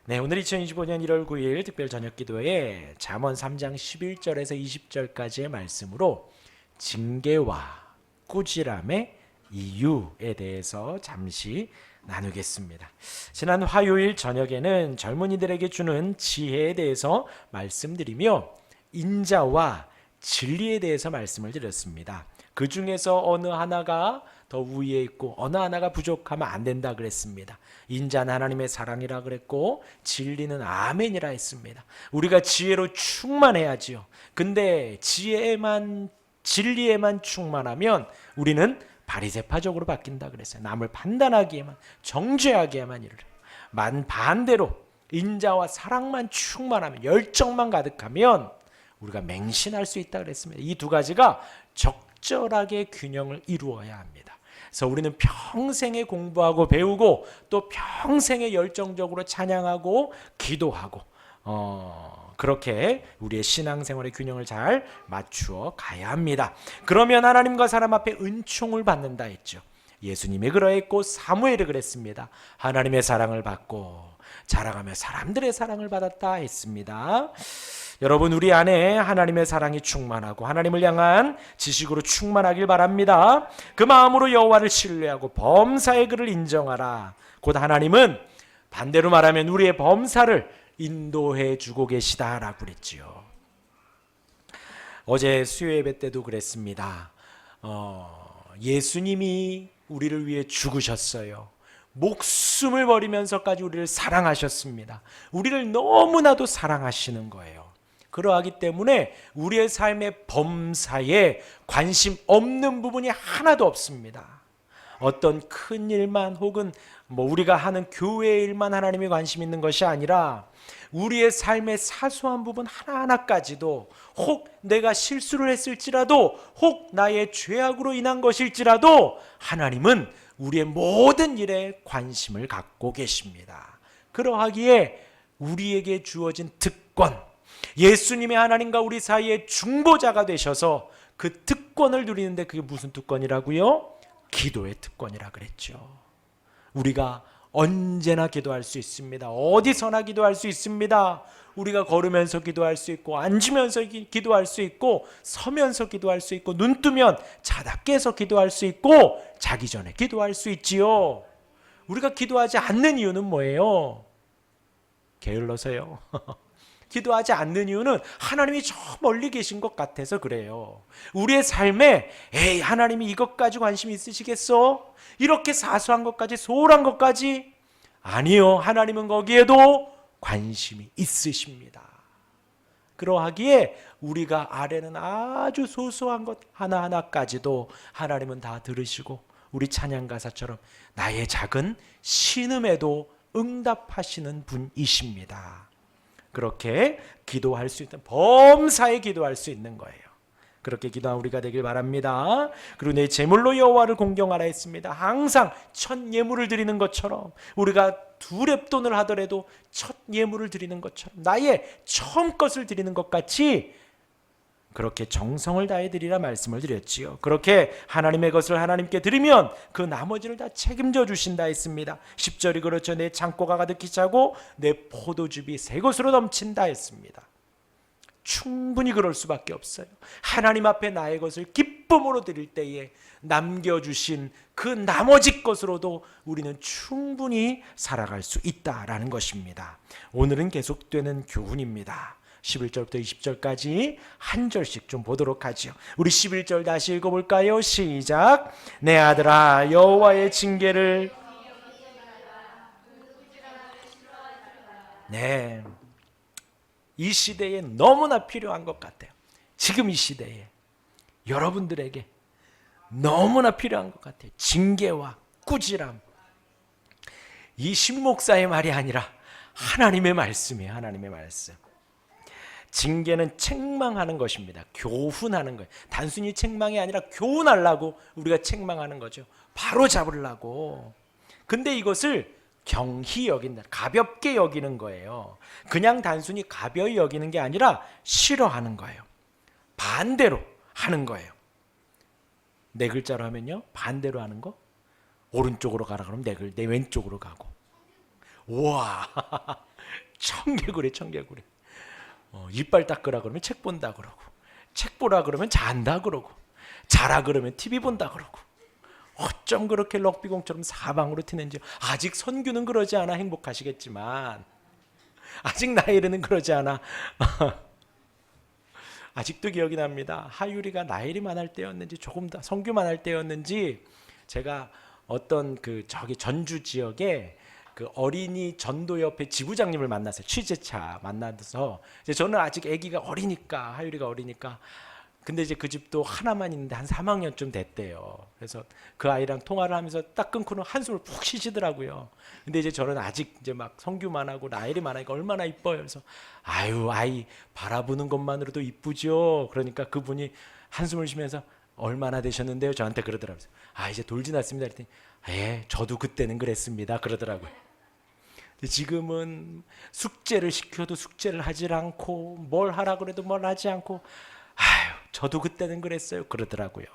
네, 오늘 2025년 1월 9일 특별 저녁기도에 잠언 3장 11절에서 20절까지의 말씀으로 징계와 꾸지람의 이유에 대해서 잠시 나누겠습니다. 지난 화요일 저녁에는 젊은이들에게 주는 지혜에 대해서 말씀드리며 인자와 진리에 대해서 말씀을 드렸습니다. 그 중에서 어느 하나가 더 우위에 있고 어느 하나가 부족하면 안 된다 그랬습니다. 인자는 하나님의 사랑이라 그랬고 진리는 아멘이라 했습니다. 우리가 지혜로 충만해야지요. 근데 지혜에만 진리에만 충만하면 우리는 바리새파적으로 바뀐다 그랬어요. 남을 판단하기에만 정죄하기에만 이르러. 반대로 인자와 사랑만 충만하면 열정만 가득하면 우리가 맹신할 수 있다 그랬습니다. 이 두 가지가 적절하게 균형을 이루어야 합니다. 그래서 우리는 평생에 공부하고 배우고 또 평생에 열정적으로 찬양하고 기도하고 그렇게 우리의 신앙생활의 균형을 잘 맞추어 가야 합니다. 그러면 하나님과 사람 앞에 은총을 받는다 했죠. 예수님이 그러했고 사무엘이 그랬습니다. 하나님의 사랑을 받고 자라가며 사람들의 사랑을 받았다 했습니다. 여러분, 우리 안에 하나님의 사랑이 충만하고 하나님을 향한 지식으로 충만하길 바랍니다. 그 마음으로 여호와를 신뢰하고 범사의 그를 인정하라. 곧 하나님은 반대로 말하면 우리의 범사를 인도해 주고 계시다라고 그랬지요. 어제 수요예배 때도 그랬습니다. 예수님이 우리를 위해 죽으셨어요. 목숨을 버리면서까지 우리를 사랑하셨습니다. 우리를 너무나도 사랑하시는 거예요. 그러하기 때문에 우리의 삶의 범사에 관심 없는 부분이 하나도 없습니다. 어떤 큰 일만 혹은 우리가 하는 교회 일만 하나님이 관심 있는 것이 아니라 우리의 삶의 사소한 부분 하나하나까지도, 혹 내가 실수를 했을지라도, 혹 나의 죄악으로 인한 것일지라도 하나님은 우리의 모든 일에 관심을 갖고 계십니다. 그러하기에 우리에게 주어진 특권, 예수님의 하나님과 우리 사이의 중보자가 되셔서 그 특권을 누리는데, 그게 무슨 특권이라고요? 기도의 특권이라 그랬죠. 우리가 언제나 기도할 수 있습니다. 어디서나 기도할 수 있습니다. 우리가 걸으면서 기도할 수 있고, 앉으면서 기도할 수 있고, 서면서 기도할 수 있고, 눈 뜨면 자다 깨서 기도할 수 있고, 자기 전에 기도할 수 있지요. 우리가 기도하지 않는 이유는 뭐예요? 게을러서요. 기도하지 않는 이유는 하나님이 저 멀리 계신 것 같아서 그래요. 우리의 삶에 하나님이 이것까지 관심이 있으시겠어? 이렇게 사소한 것까지, 소홀한 것까지? 아니요, 하나님은 거기에도 관심이 있으십니다. 그러하기에 우리가 아뢰는 아주 소소한 것 하나하나까지도 하나님은 다 들으시고, 우리 찬양가사처럼 나의 작은 신음에도 응답하시는 분이십니다. 그렇게 기도할 수 있는, 범사에 기도할 수 있는 거예요. 그렇게 기도한 우리가 되길 바랍니다. 그리고 내 제물로 여호와를 공경하라 했습니다. 항상 첫 예물을 드리는 것처럼, 우리가 두 렙돈을 하더라도 첫 예물을 드리는 것처럼, 나의 처음 것을 드리는 것 같이 그렇게 정성을 다해 드리라 말씀을 드렸지요. 그렇게 하나님의 것을 하나님께 드리면 그 나머지를 다 책임져 주신다 했습니다. 10절이 그렇죠. 내 창고가 가득히 차고 내 포도즙이 새 것으로 넘친다 했습니다. 충분히 그럴 수밖에 없어요. 하나님 앞에 나의 것을 기쁨으로 드릴 때에 남겨주신 그 나머지 것으로도 우리는 충분히 살아갈 수 있다라는 것입니다. 오늘은 계속되는 교훈입니다. 11절부터 20절까지 한 절씩 좀 보도록 하죠. 우리 11절 다시 읽어볼까요? 시작. 내 아들아, 여호와의 징계를. 네, 이 시대에 너무나 필요한 것 같아요. 지금 이 시대에 여러분들에게 너무나 필요한 것 같아요. 징계와 꾸지람. 이 신목사의 말이 아니라 하나님의 말씀이에요. 하나님의 말씀. 징계는 책망하는 것입니다. 교훈하는 거예요. 단순히 책망이 아니라 교훈하려고 우리가 책망하는 거죠. 바로 잡으려고. 근데 이것을 경히 여긴다, 가볍게 여기는 거예요. 그냥 단순히 가벼이 여기는 게 아니라 싫어하는 거예요. 반대로 하는 거예요. 네 글자로 하면요, 반대로 하는 거, 오른쪽으로 가라 그러면 내 왼쪽으로 가고, 우와, 청개구리, 청개구리. 이빨 닦으라 그러면 책 본다 그러고, 책 보라 그러면 잔다 그러고, 자라 그러면 TV 본다 그러고. 어쩜 그렇게 럭비공처럼 사방으로 튀는지. 아직 선규는 그러지 않아 행복하시겠지만, 아직 나일이는 그러지 않아. 아직도 기억이 납니다. 하율이가 나일이만 할 때였는지 조금 더 성규만 할 때였는지, 제가 어떤 저기 전주 지역에 그 어린이 전도협회 지부장님을 만났어요. 취재차 만나서. 이제 저는 아직 아기가 어리니까, 하율이가 어리니까. 근데 이제 그 집도 하나만 있는데 한 3학년쯤 됐대요. 그래서 그 아이랑 통화를 하면서 딱 끊고는 한숨을 푹 쉬시더라고요. 근데 이제 저는 아직 이제 막 성규만 하고 나일이만 하니까 얼마나 이뻐요. 그래서 아유, 아이 바라보는 것만으로도 이쁘죠. 그러니까 그분이 한숨을 쉬면서 얼마나 되셨는데요? 저한테 그러더라고요. 아, 이제 돌 지났습니다. 그랬더니 예, 저도 그때는 그랬습니다. 그러더라고요. 지금은 숙제를 시켜도 숙제를 하질 않고, 뭘 하라 그래도 뭘 하지 않고, 아유, 저도 그때는 그랬어요. 그러더라고요.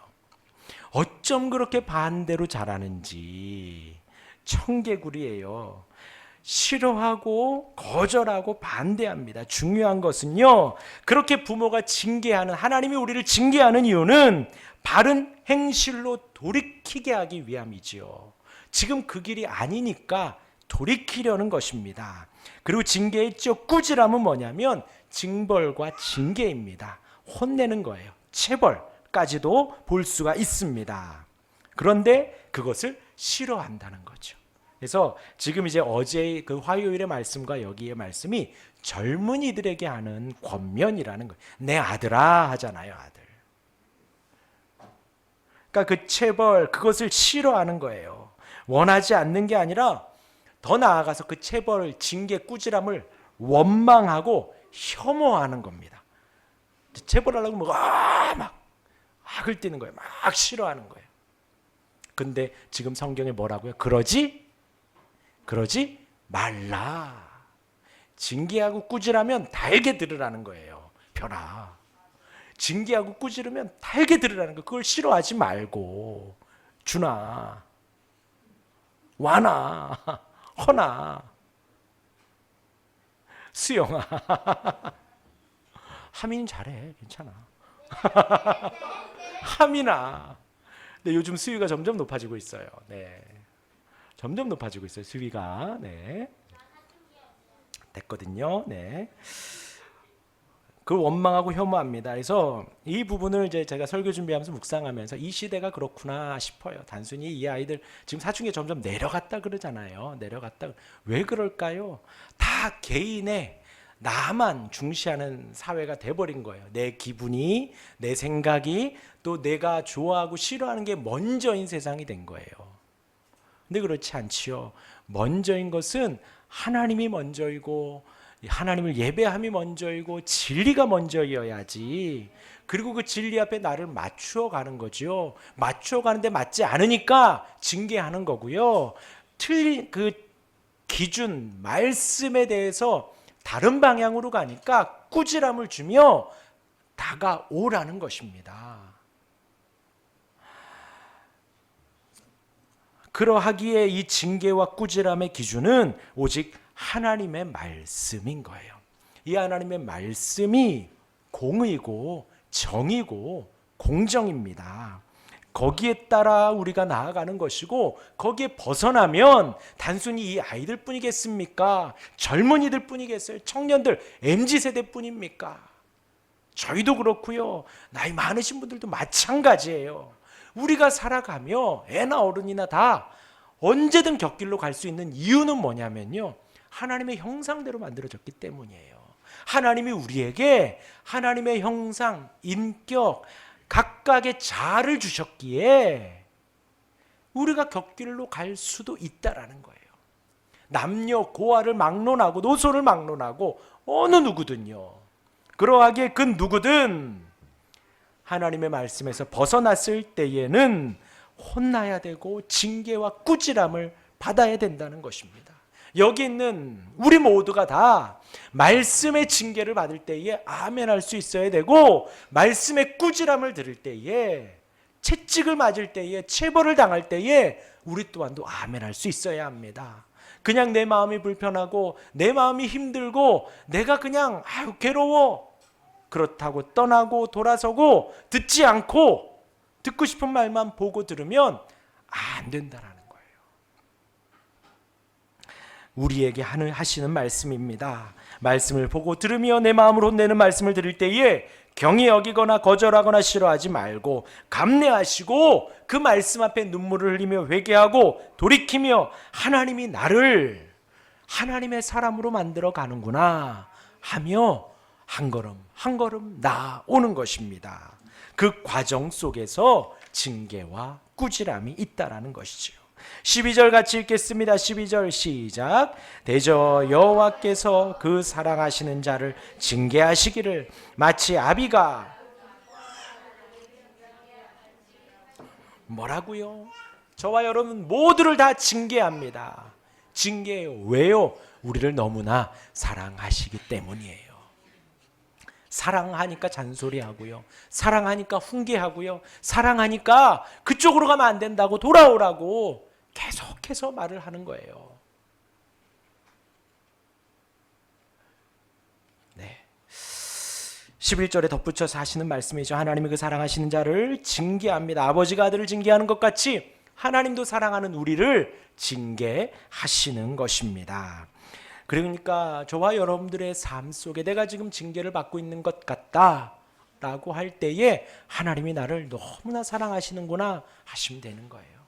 어쩜 그렇게 반대로 자라는지. 청개구리예요. 싫어하고 거절하고 반대합니다. 중요한 것은요, 그렇게 부모가 징계하는, 하나님이 우리를 징계하는 이유는 바른 행실로 돌이키게 하기 위함이지요. 지금 그 길이 아니니까 돌이키려는 것입니다. 그리고 징계의 꾸지람은 뭐냐면 징벌과 징계입니다. 혼내는 거예요. 체벌까지도 볼 수가 있습니다. 그런데 그것을 싫어한다는 거죠. 그래서 지금 이제 어제 그 화요일의 말씀과 여기의 말씀이 젊은이들에게 하는 권면이라는 거예요. 내 아들아 하잖아요, 아들. 그러니까 그 체벌, 그것을 싫어하는 거예요. 원하지 않는 게 아니라 더 나아가서 그 체벌, 징계, 꾸지람을 원망하고 혐오하는 겁니다. 체벌하려고 막 악을 띠는 거예요. 막 싫어하는 거예요. 근데 지금 성경에 뭐라고요? 그러지 말라. 징계하고 꾸지라면 달게 들으라는 거예요. 벼라. 징계하고 꾸지르면 달게 들으라는 거. 그걸 싫어하지 말고, 준아, 와나, 허나, 수영아. 하민 잘해, 괜찮아. 하민아. 근데 요즘 수위가 점점 높아지고 있어요. 네, 점점 높아지고 있어요. 수위가. 네, 됐거든요. 네. 그걸 원망하고 혐오합니다. 그래서 이 부분을 이제 제가 설교 준비하면서 묵상하면서 이 시대가 그렇구나 싶어요. 단순히 이 아이들 지금 사춘기에 점점 내려갔다 그러잖아요. 내려갔다. 왜 그럴까요? 다 개인의 나만 중시하는 사회가 돼버린 거예요. 내 기분이, 내 생각이, 또 내가 좋아하고 싫어하는 게 먼저인 세상이 된 거예요. 근데 그렇지 않지요. 먼저인 것은 하나님이 먼저이고, 하나님을 예배함이 먼저이고, 진리가 먼저여야지. 그리고 그 진리 앞에 나를 맞추어 가는 거죠. 맞추어 가는데 맞지 않으니까 징계하는 거고요. 틀린 그 기준, 말씀에 대해서 다른 방향으로 가니까 꾸지람을 주며 다가오라는 것입니다. 그러하기에 이 징계와 꾸지람의 기준은 오직 하나님의 말씀인 거예요. 이 하나님의 말씀이 공의고 정의고 공정입니다. 거기에 따라 우리가 나아가는 것이고, 거기에 벗어나면 단순히 이 아이들 뿐이겠습니까? 젊은이들 뿐이겠어요? 청년들, MZ세대 뿐입니까? 저희도 그렇고요. 나이 많으신 분들도 마찬가지예요. 우리가 살아가며 애나 어른이나 다 언제든 곁길로 갈 수 있는 이유는 뭐냐면요, 하나님의 형상대로 만들어졌기 때문이에요. 하나님이 우리에게 하나님의 형상, 인격, 각각의 자아를 주셨기에 우리가 곁길로 갈 수도 있다라는 거예요. 남녀 고아를 막론하고 노소를 막론하고 어느 누구든요. 그러하기에 그 누구든 하나님의 말씀에서 벗어났을 때에는 혼나야 되고 징계와 꾸지람을 받아야 된다는 것입니다. 여기 있는 우리 모두가 다 말씀의 징계를 받을 때에 아멘할 수 있어야 되고, 말씀의 꾸지람을 들을 때에, 채찍을 맞을 때에, 체벌을 당할 때에 우리 또한도 아멘할 수 있어야 합니다. 그냥 내 마음이 불편하고 내 마음이 힘들고 내가 그냥 괴로워. 그렇다고 떠나고 돌아서고 듣지 않고 듣고 싶은 말만 보고 들으면 안 된다라는 거예요. 우리에게 하시는 말씀입니다. 말씀을 보고 들으며 내 마음으로 혼내는 말씀을 들을 때에 경히 여기거나 거절하거나 싫어하지 말고 감내하시고 그 말씀 앞에 눈물을 흘리며 회개하고 돌이키며 하나님이 나를 하나님의 사람으로 만들어 가는구나 하며 한 걸음 한 걸음 나아오는 것입니다. 그 과정 속에서 징계와 꾸지람이 있다라는 것이죠. 12절 같이 읽겠습니다. 12절 시작. 대저 여호와께서 그 사랑하시는 자를 징계하시기를 마치 아비가 뭐라고요? 저와 여러분 모두를 다 징계합니다. 징계해요. 왜요? 우리를 너무나 사랑하시기 때문이에요. 사랑하니까 잔소리하고요. 사랑하니까 훈계하고요. 사랑하니까 그쪽으로 가면 안 된다고 돌아오라고 계속해서 말을 하는 거예요. 네. 11절에 덧붙여서 하시는 말씀이죠. 하나님이 그 사랑하시는 자를 징계합니다. 아버지가 아들을 징계하는 것 같이 하나님도 사랑하는 우리를 징계하시는 것입니다. 그러니까 저와 여러분들의 삶 속에 내가 지금 징계를 받고 있는 것 같다 라고 할 때에 하나님이 나를 너무나 사랑하시는구나 하시면 되는 거예요.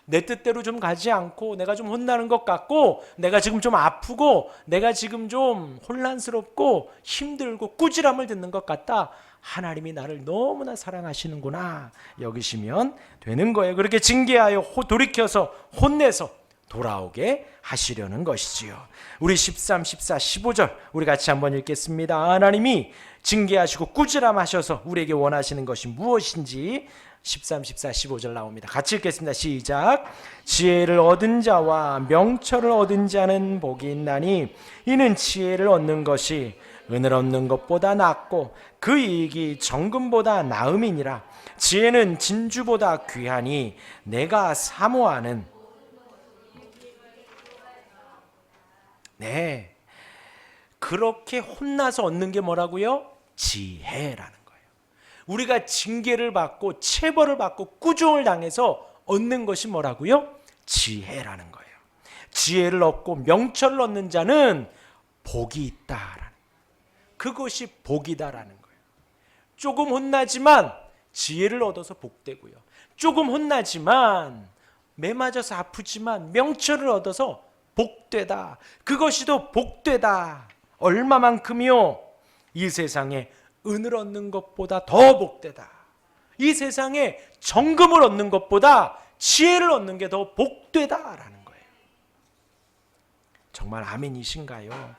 내 뜻대로 좀 가지 않고 내가 좀 혼나는 것 같고 내가 지금 좀 아프고 내가 지금 좀 혼란스럽고 힘들고 꾸지람을 듣는 것 같다. 하나님이 나를 너무나 사랑하시는구나 여기시면 되는 거예요. 그렇게 징계하여 돌이켜서 혼내서 돌아오게 하시려는 것이지요. 우리 13, 14, 15절 우리 같이 한번 읽겠습니다. 하나님이 징계하시고 꾸지람하셔서 우리에게 원하시는 것이 무엇인지 13, 14, 15절 나옵니다. 같이 읽겠습니다. 시작. 지혜를 얻은 자와 명철을 얻은 자는 복이 있나니 이는 지혜를 얻는 것이 은을 얻는 것보다 낫고 그 이익이 정금보다 나음이니라. 지혜는 진주보다 귀하니 내가 사모하는 네, 그렇게 혼나서 얻는 게 뭐라고요? 지혜라는 거예요. 우리가 징계를 받고 체벌을 받고 꾸중을 당해서 얻는 것이 뭐라고요? 지혜라는 거예요. 지혜를 얻고 명철을 얻는 자는 복이 있다라는, 그것이 복이다라는 거예요. 조금 혼나지만 지혜를 얻어서 복되고요. 조금 혼나지만 매 맞아서 아프지만 명철을 얻어서 복되다. 그것이 더 복되다. 얼마만큼이요? 이 세상에 은을 얻는 것보다 더 복되다. 이 세상에 정금을 얻는 것보다 지혜를 얻는 게 더 복되다라는 거예요. 정말 아멘이신가요?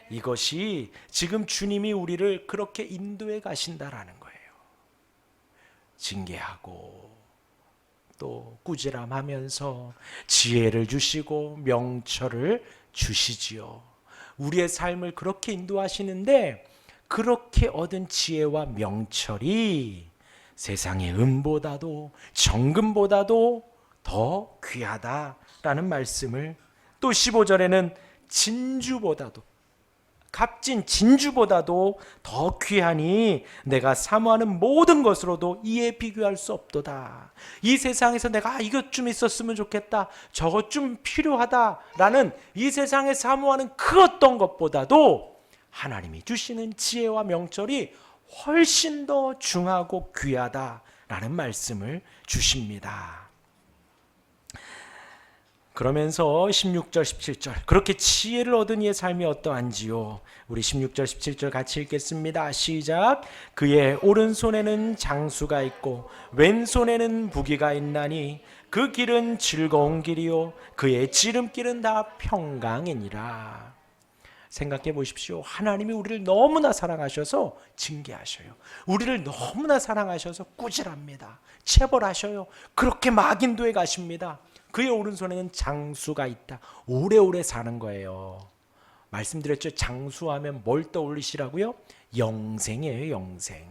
이것이 지금 주님이 우리를 그렇게 인도해 가신다라는 거예요. 징계하고 또 꾸지람하면서 지혜를 주시고 명철을 주시지요. 우리의 삶을 그렇게 인도하시는데 그렇게 얻은 지혜와 명철이 세상의 은보다도 정금보다도 더 귀하다라는 말씀을, 또 15절에는 진주보다도, 값진 진주보다도 더 귀하니 내가 사모하는 모든 것으로도 이에 비교할 수 없도다. 이 세상에서 내가 이것 좀 있었으면 좋겠다, 저것 좀 필요하다라는 이 세상에 사모하는 그 어떤 것보다도 하나님이 주시는 지혜와 명철이 훨씬 더 중하고 귀하다라는 말씀을 주십니다. 그러면서 16절 17절 그렇게 지혜를 얻은 이의 삶이 어떠한지요? 우리 16절 17절 같이 읽겠습니다. 시작. 그의 오른손에는 장수가 있고 왼손에는 부귀가 있나니 그 길은 즐거운 길이요 그의 지름길은 다 평강이니라. 생각해 보십시오. 하나님이 우리를 너무나 사랑하셔서 징계하셔요. 우리를 너무나 사랑하셔서 꾸질합니다. 체벌하셔요. 그렇게 막인도에 가십니다. 그의 오른손에는 장수가 있다. 오래오래 사는 거예요. 말씀드렸죠. 장수하면 뭘 떠올리시라고요? 영생이에요. 영생.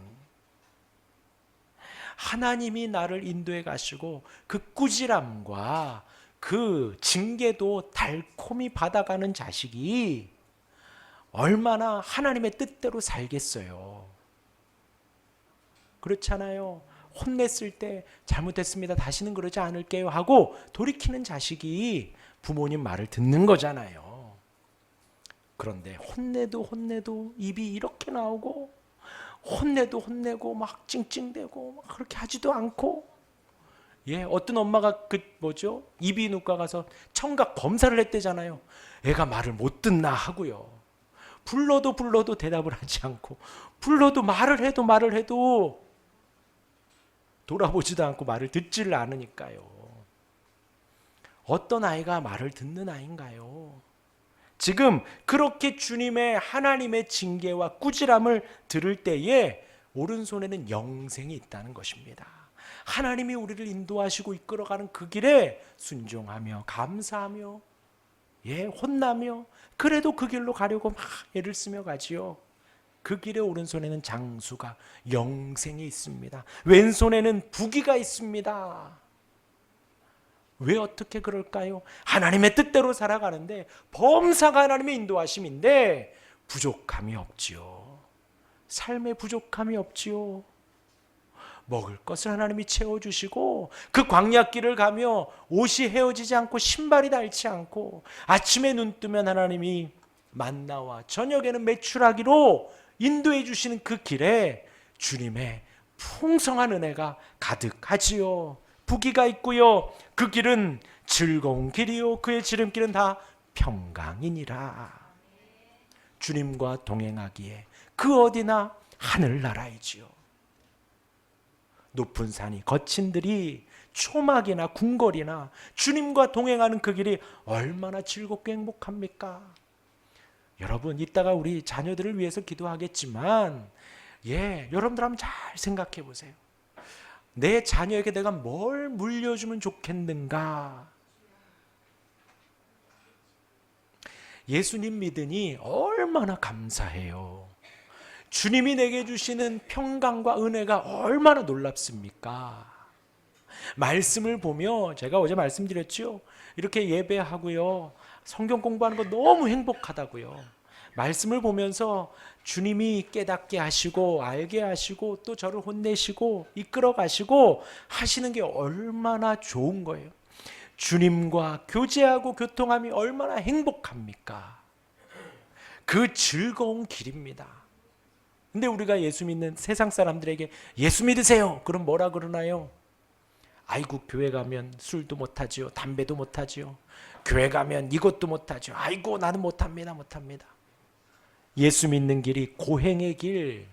하나님이 나를 인도해 가시고 그 꾸지람과 그 징계도 달콤히 받아가는 자식이 얼마나 하나님의 뜻대로 살겠어요. 그렇잖아요. 혼냈을 때 잘못했습니다. 다시는 그러지 않을게요 하고 돌이키는 자식이 부모님 말을 듣는 거잖아요. 그런데 혼내도 입이 이렇게 나오고 혼내도 혼내고 막 찡찡대고 막 그렇게 하지도 않고, 어떤 엄마가 이비인후과 가서 청각 검사를 했대잖아요. 애가 말을 못 듣나 하고요. 불러도 대답을 하지 않고, 불러도 말을 해도 돌아보지도 않고 말을 듣지를 않으니까요. 어떤 아이가 말을 듣는 아이인가요? 지금 그렇게 주님의 하나님의 징계와 꾸지람을 들을 때에 오른손에는 영생이 있다는 것입니다. 하나님이 우리를 인도하시고 이끌어가는 그 길에 순종하며 감사하며 혼나며 그래도 그 길로 가려고 막 애를 쓰며 가지요. 그 길의 오른손에는 장수가 영생이 있습니다. 왼손에는 부귀가 있습니다. 왜 어떻게 그럴까요? 하나님의 뜻대로 살아가는데 범사가 하나님의 인도하심인데 부족함이 없지요. 삶에 부족함이 없지요. 먹을 것을 하나님이 채워주시고 그 광야길을 가며 옷이 헤어지지 않고 신발이 닳지 않고 아침에 눈 뜨면 하나님이 만나와 저녁에는 메추라기로 인도해 주시는 그 길에 주님의 풍성한 은혜가 가득하지요. 부귀가 있고요. 그 길은 즐거운 길이요. 그의 지름길은 다 평강이니라. 주님과 동행하기에 그 어디나 하늘나라이지요. 높은 산이 거친 들이 초막이나 궁궐이나 주님과 동행하는 그 길이 얼마나 즐겁고 행복합니까? 여러분, 이따가 우리 자녀들을 위해서 기도하겠지만 여러분들 한번 잘 생각해 보세요. 내 자녀에게 내가 뭘 물려주면 좋겠는가? 예수님 믿으니 얼마나 감사해요. 주님이 내게 주시는 평강과 은혜가 얼마나 놀랍습니까? 말씀을 보며 제가 어제 말씀드렸죠. 이렇게 예배하고요. 성경 공부하는 거 너무 행복하다고요. 말씀을 보면서 주님이 깨닫게 하시고 알게 하시고 또 저를 혼내시고 이끌어 가시고 하시는 게 얼마나 좋은 거예요. 주님과 교제하고 교통함이 얼마나 행복합니까? 그 즐거운 길입니다. 근데 우리가 예수 믿는 세상 사람들에게 예수 믿으세요. 그럼 뭐라 그러나요? 아이고, 교회 가면 술도 못하지요. 담배도 못하지요. 교회 가면 이것도 못하죠. 아이고, 나는 못합니다. 예수 믿는 길이 고행의 길,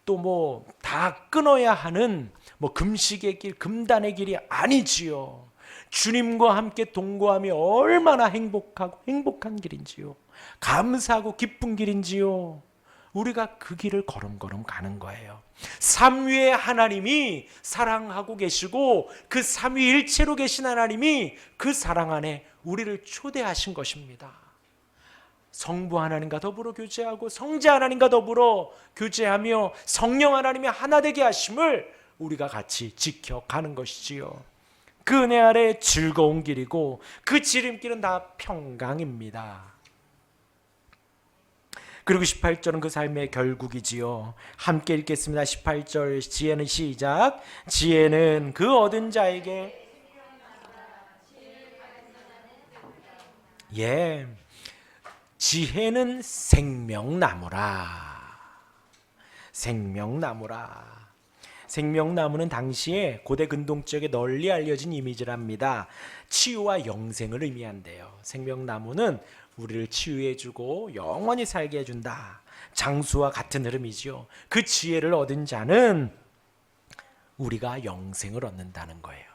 또 다 끊어야 하는 금식의 길, 금단의 길이 아니지요. 주님과 함께 동거함이 얼마나 행복한 길인지요. 감사하고 기쁜 길인지요. 우리가 그 길을 걸음걸음 가는 거예요. 삼위의 하나님이 사랑하고 계시고 그 삼위일체로 계신 하나님이 그 사랑 안에 우리를 초대하신 것입니다. 성부 하나님과 더불어 교제하고 성자 하나님과 더불어 교제하며 성령 하나님이 하나 되게 하심을 우리가 같이 지켜가는 것이지요. 그 은혜 아래 즐거운 길이고 그 지름길은 다 평강입니다. 그리고 18절은 그 삶의 결국이지요. 함께 읽겠습니다. 18절 지혜는 시작. 지혜는 그 얻은 자에게 지혜는 생명나무라. 생명나무는 당시에 고대 근동 지역에 널리 알려진 이미지랍니다. 치유와 영생을 의미한대요. 생명나무는 우리를 치유해주고 영원히 살게 해준다. 장수와 같은 흐름이지요. 그 지혜를 얻은 자는 우리가 영생을 얻는다는 거예요.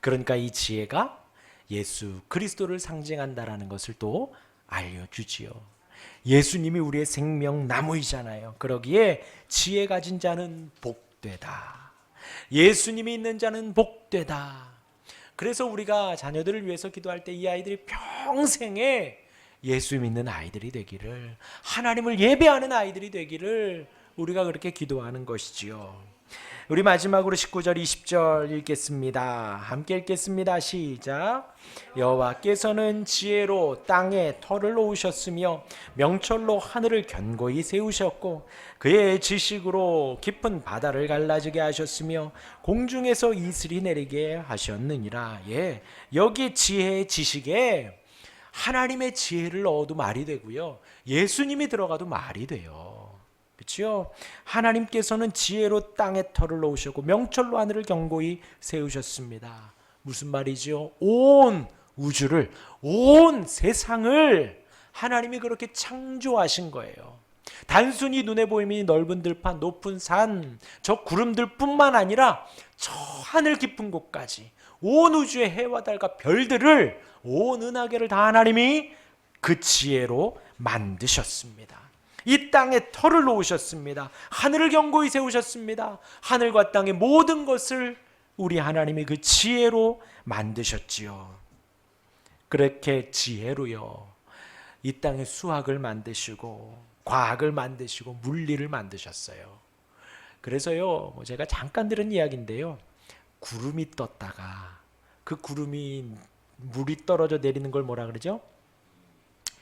그러니까 이 지혜가 예수 그리스도를 상징한다라는 것을 또 알려주지요. 예수님이 우리의 생명나무이잖아요. 그러기에 지혜 가진 자는 복되다. 예수님이 있는 자는 복되다. 그래서 우리가 자녀들을 위해서 기도할 때 이 아이들이 평생에 예수 믿는 아이들이 되기를, 하나님을 예배하는 아이들이 되기를 우리가 그렇게 기도하는 것이지요. 우리 마지막으로 19절 20절 읽겠습니다. 함께 읽겠습니다. 시작. 여호와께서는 지혜로 땅에 터를 놓으셨으며 명철로 하늘을 견고히 세우셨고 그의 지식으로 깊은 바다를 갈라지게 하셨으며 공중에서 이슬이 내리게 하셨느니라. 예, 여기 지혜의 지식에 하나님의 지혜를 넣어도 말이 되고요, 예수님이 들어가도 말이 돼요. 그렇죠? 하나님께서는 지혜로 땅에 터를 놓으셨고 명철로 하늘을 견고히 세우셨습니다. 무슨 말이죠? 온 우주를, 온 세상을 하나님이 그렇게 창조하신 거예요. 단순히 눈에 보이는 넓은 들판, 높은 산, 저 구름들 뿐만 아니라 저 하늘 깊은 곳까지 온 우주의 해와 달과 별들을, 온 은하계를 다 하나님이 그 지혜로 만드셨습니다. 이 땅에 터를 놓으셨습니다. 하늘을 견고히 세우셨습니다. 하늘과 땅의 모든 것을 우리 하나님이 그 지혜로 만드셨지요. 그렇게 지혜로요, 이 땅에 수학을 만드시고 과학을 만드시고 물리를 만드셨어요. 그래서요, 제가 잠깐 들은 이야기인데요, 구름이 떴다가 그 구름이 물이 떨어져 내리는 걸 뭐라 그러죠?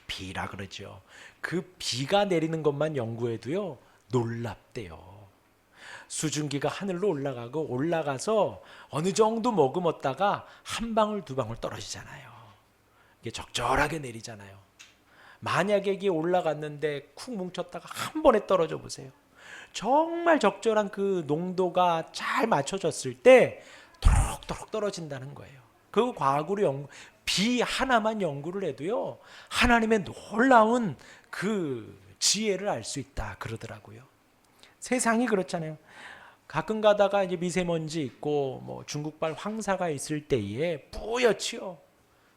비라 그러죠. 그 비가 내리는 것만 연구해도요 놀랍대요. 수증기가 하늘로 올라가서 어느 정도 머금었다가 한 방울 두 방울 떨어지잖아요. 이게 적절하게 내리잖아요. 만약에 이게 올라갔는데 쿡 뭉쳤다가 한 번에 떨어져 보세요. 정말 적절한 그 농도가 잘 맞춰졌을 때 도록도록 떨어진다는 거예요. 그 과학으로 비 하나만 연구를 해도요 하나님의 놀라운 그 지혜를 알 수 있다 그러더라고요. 세상이 그렇잖아요. 가끔 가다가 이제 미세먼지 있고 뭐 중국발 황사가 있을 때에 뿌옇지요.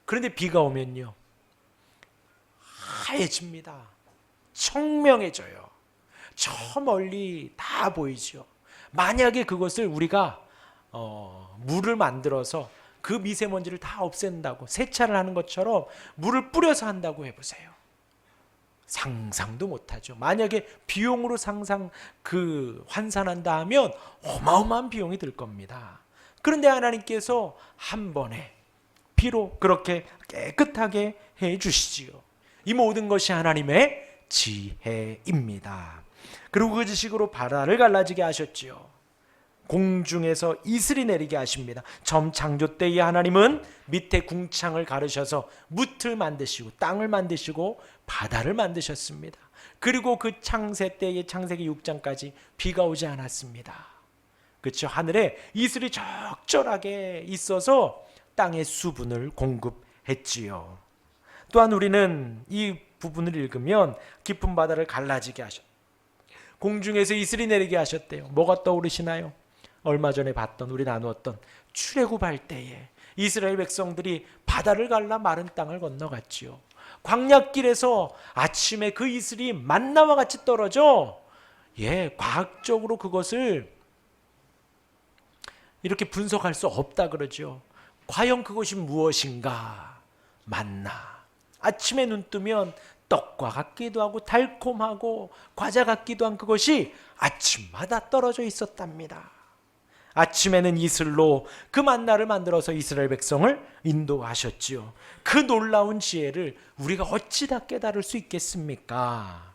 그런데 비가 오면요 하얘집니다. 청명해져요. 저 멀리 다 보이죠. 만약에 그것을 우리가 물을 만들어서 그 미세먼지를 다 없앤다고, 세차를 하는 것처럼 물을 뿌려서 한다고 해보세요. 상상도 못하죠. 만약에 비용으로 환산한다 하면 어마어마한 비용이 들 겁니다. 그런데 하나님께서 한 번에 비로 그렇게 깨끗하게 해 주시지요. 이 모든 것이 하나님의 지혜입니다. 그리고 그 지식으로 바다를 갈라지게 하셨지요. 공중에서 이슬이 내리게 하십니다. 처음 창조 때에 하나님은 밑에 궁창을 가르셔서 무틀 만드시고 땅을 만드시고 바다를 만드셨습니다. 그리고 그 창세 때에 창세기 6장까지 비가 오지 않았습니다. 그렇죠? 하늘에 이슬이 적절하게 있어서 땅의 수분을 공급했지요. 또한 우리는 이 부분을 읽으면 깊은 바다를 갈라지게 하셨, 공중에서 이슬이 내리게 하셨대요. 뭐가 떠오르시나요? 얼마 전에 우리 나누었던 출애굽할 때에 이스라엘 백성들이 바다를 갈라 마른 땅을 건너갔지요. 광야길에서 아침에 그 이슬이 만나와 같이 떨어져, 과학적으로 그것을 이렇게 분석할 수 없다 그러죠. 과연 그것이 무엇인가? 만나. 아침에 눈 뜨면 떡과 같기도 하고 달콤하고 과자 같기도 한 그것이 아침마다 떨어져 있었답니다. 아침에는 이슬로 그 만나를 만들어서 이스라엘 백성을 인도하셨지요. 그 놀라운 지혜를 우리가 어찌 다 깨달을 수 있겠습니까?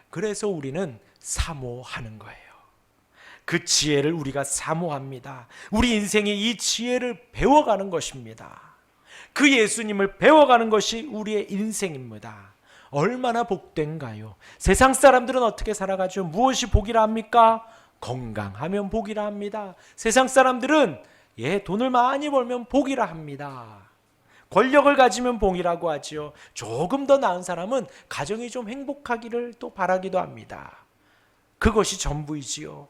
그래서 우리는 사모하는 거예요. 그 지혜를 우리가 사모합니다. 우리 인생에 이 지혜를 배워가는 것입니다. 그 예수님을 배워가는 것이 우리의 인생입니다. 얼마나 복된가요? 세상 사람들은 어떻게 살아가죠? 무엇이 복이라 합니까? 건강하면 복이라 합니다. 세상 사람들은 돈을 많이 벌면 복이라 합니다. 권력을 가지면 복이라고 하지요. 조금 더 나은 사람은 가정이 좀 행복하기를 또 바라기도 합니다. 그것이 전부이지요.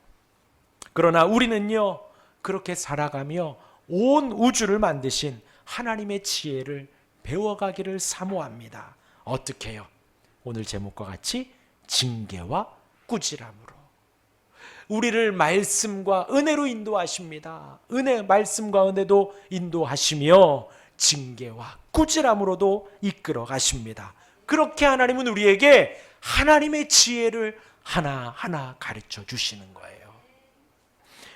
그러나 우리는요 그렇게 살아가며 온 우주를 만드신 하나님의 지혜를 배워가기를 사모합니다. 어떻게 해요? 오늘 제목과 같이 징계와 꾸지람으로 우리를 말씀과 은혜로 인도하십니다. 말씀과 은혜도 인도하시며 징계와 꾸지람으로도 이끌어 가십니다. 그렇게 하나님은 우리에게 하나님의 지혜를 하나하나 가르쳐 주시는 거예요.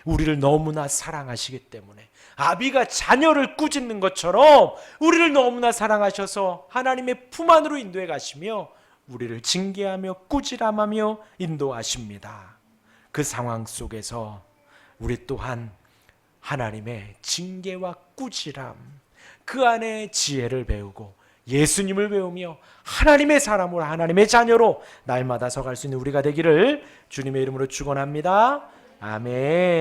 우리를 너무나 사랑하시기 때문에 아비가 자녀를 꾸짖는 것처럼 우리를 너무나 사랑하셔서 하나님의 품 안으로 인도해 가시며 우리를 징계하며 꾸지람하며 인도하십니다. 그 상황 속에서 우리 또한 하나님의 징계와 꾸지람, 그 안에 지혜를 배우고 예수님을 배우며 하나님의 사람으로, 하나님의 자녀로 날마다 서갈 수 있는 우리가 되기를 주님의 이름으로 축원합니다. 아멘.